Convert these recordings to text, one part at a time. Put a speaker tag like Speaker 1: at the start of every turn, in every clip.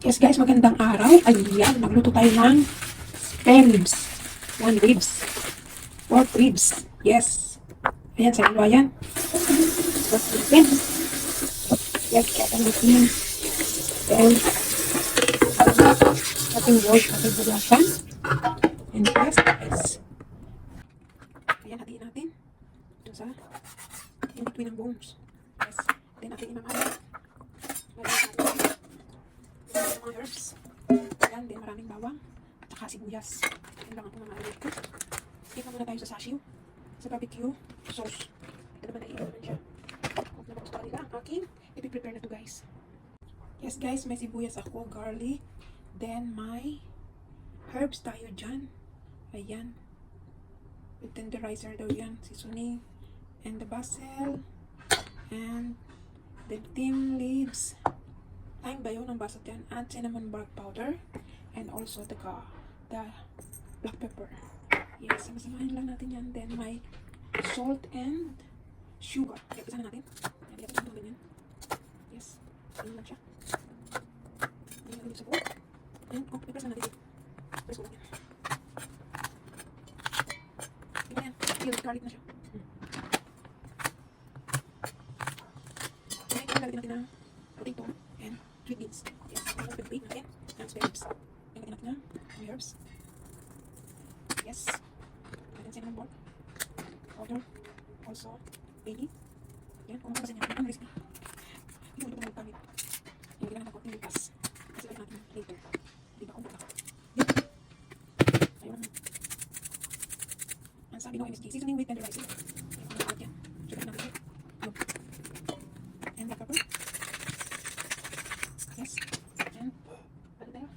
Speaker 1: Yes guys, magandang araw. Ayan, magluto tayo ng spare ribs. Yan, ribs. Pork ribs. Yes. Ayan, sa ilo, ayan. Pork ribs. Yes, kaya natin. Then, ating wash, ating bulasan. And yes, guys. Ayan, hatiin natin. Ito sa in between ng bones. Yes. Then, ating imamaya. Mga herbs. Ayan, din maraming bawang at saka sibuyas. Yan lang ang pumamahalik ko. Ito muna tayo sa sashio, sa barbecue sauce. Ito naman na naman siya. Kung naman gusto nila ang aking ipiprepare na to guys. Yes guys, may sibuyas ako, garlic. Then may herbs tayo dyan. Ayan. With tenderizer daw yan. Seasoning. And the basil. And the thyme leaves. Thyme ba yun ang basot yan? And cinnamon bark powder. And also the black pepper. Yes, masamahin lang natin yan. Then may salt and sugar. Kaya isa na natin. Yan, yan, yan, yan. Yes, yun lang siya. Yan lang sa buo. And, i-press na natin. Press ko lang yan. Yan, yan. Feel garlic na siya. Okay, lalagyan natin ng potato and sweet beans. Yes, ang pipit natin. And spare ribs. Lalagyan natin ng herbs. Yes. Lalagyan cinnamon bark powder. Also, baby. Yan, kung kasi niya. Ang recipe. Ito ito na magpamit. Lalagyan natin ng konting likas. Kasi lagyan natin later. Di ba kung buka? Yan. Ayun. Ang sabi ng MSG, seasoning with tenderizer. Ayun, ang lahat yan. Sugar natin ito. Yun. And black pepper. Yes. And, ano tayo?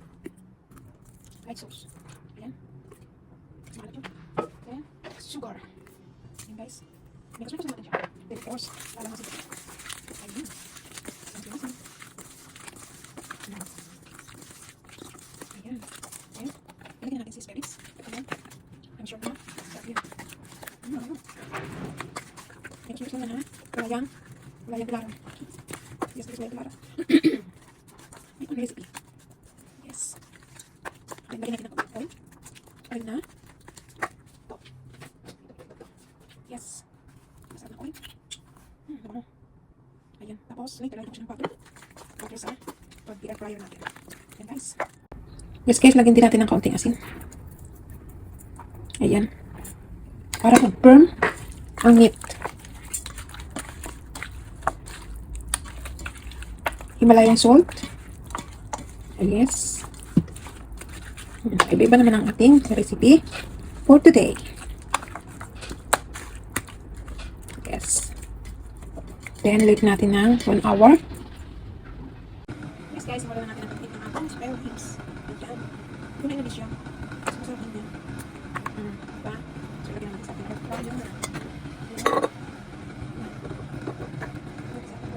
Speaker 1: Light sauce. Ayan. Samalat yun. Then, sugar. Ayan guys. May gusto natin siya. Then of course, lalamasin ito. Ayun. Ayan. Ayan. Ayan. Ilagyan natin si spare ribs. Ayan. I'm sure na. Sarap yun. Ayun. May gusto na ha. Walayang pilarang. Yes, walayang pilarang. Ito ang recipe. Yes. Then, lagyan natin ng oil. Oil na. Ito. Yes. Masarap na oil. Bango. Ayan. Tapos, later, lagyan ko siya ng butter. Butter sa pag-air fryer natin. Ayan, guys. Yes, guys. Lagyan din natin ng kaunting asin. Ayan. Para mag-firm ang meat. Himalayang salt. Yes. Iba naman ang ating recipe for today. Yes. Then, leave natin ng 1 hour. Yes guys, wala na natin ang pagkain ng ating spare ribs. Ayan. Ito na yung dish yan. Masarap din yan. Diba? So, lagyan natin sa ating air fryer na. Ayan.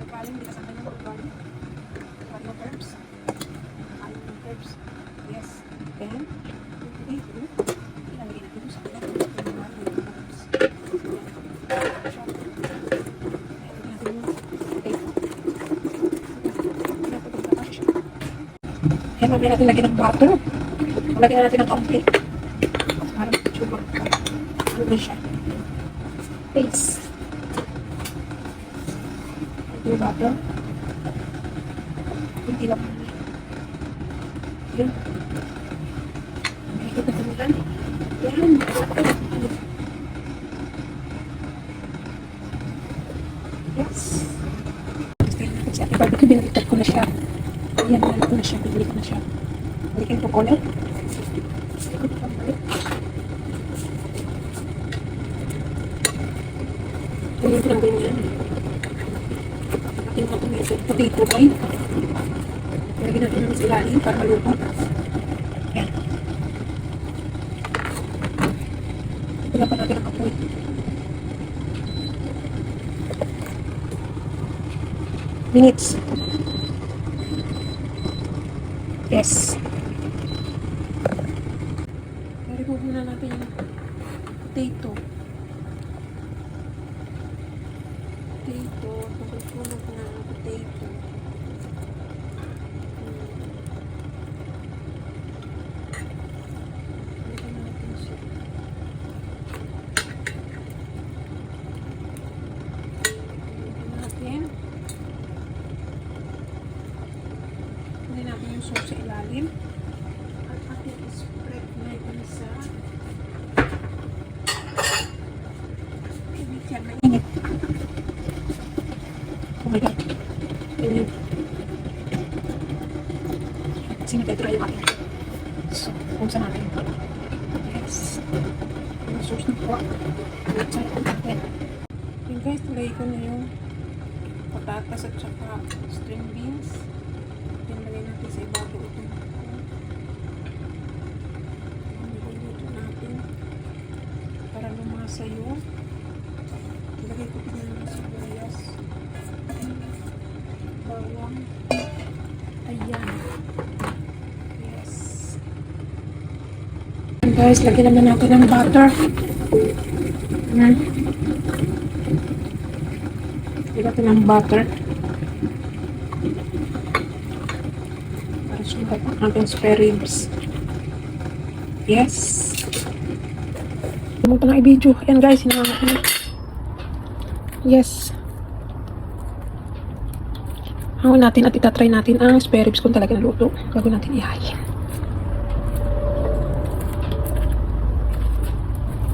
Speaker 1: Galing, di kasama yung galing. Galing ng herbs. Galing ng herbs. Yes. Then, ilalagay natin sa ating herbs. Ayan, mamaya natin lagyan ng butter. Lagyan natin ng kaunti. Parang sugar. Ano na siya? Paste. Yung butter. Hindi lang. Yun. Ito na kamilan. Yan. Yes. Sa ating barbecue, binaliktad ko na siya. Ayan, binalik ko na siya. Binalik ko na siya. Balikin ko ulit. Balikin ko lang ganyan. Ating mga potato ay lagyan natin ng isilalim para maluto. Ayan. Wala pa natin ang apoy. Minutes. Yes. Remove muna natin yung potato. Potato. Pagkukulog na ang potato. natin yung sauce sa ilalim. At ating spread na yun sa init yan. Mainit. Oh my God. Init. Kasi nag-dry yung ating. So, buksan natin. Yes. Yung sauce na pork. Yun guys, tulay ko na yung patatas at saka string beans. Pinalagay natin sa ibabaw ito. Niluluto natin para lumasa yung ilagay ko din ng sibuyas, bawang. Ayan. Yes. And guys, lagyan naman natin ng butter. Lagyan natin ng butter para sukat ang ating spare ribs. Yes. Pumunta ng i-video. Ayan guys, hinangan ko na. Yes. Hangon natin at itatry natin ang spare ribs kung talaga naluto bago natin ihayin.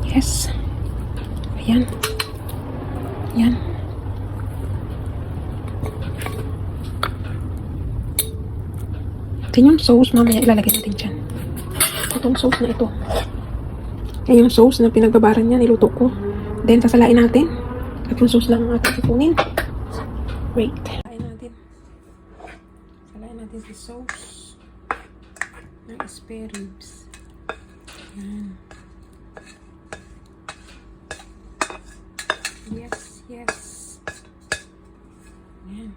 Speaker 1: Yes. Ayan. Ayan. Ito yung sauce mamaya ilalagay natin dyan. Itong sauce na ito. Yan yung sauce na pinagbabaran niya, niluto ko. Then sasalain natin. At yung sauce lang ang ating ipunin. Wait. Salain natin. Salain natin si sauce ng spare ribs. Yan. Yes, yes. Yan.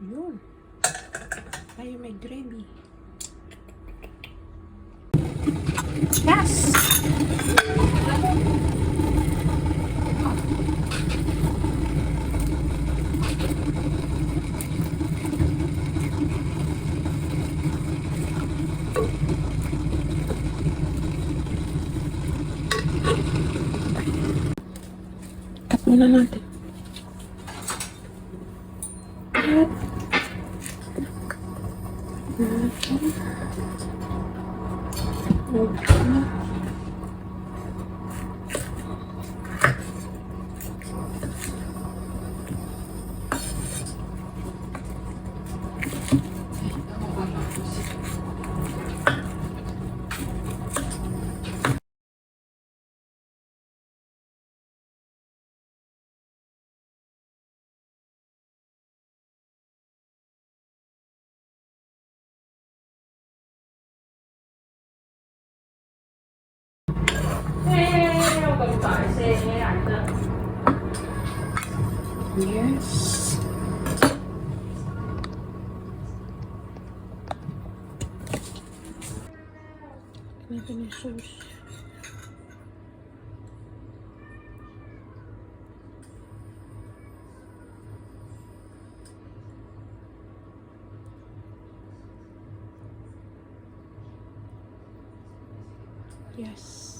Speaker 1: Yun. Tayo may gravy. Yes! Cut muna natin. Cut. Yes. Ito na yung sauce. Yes.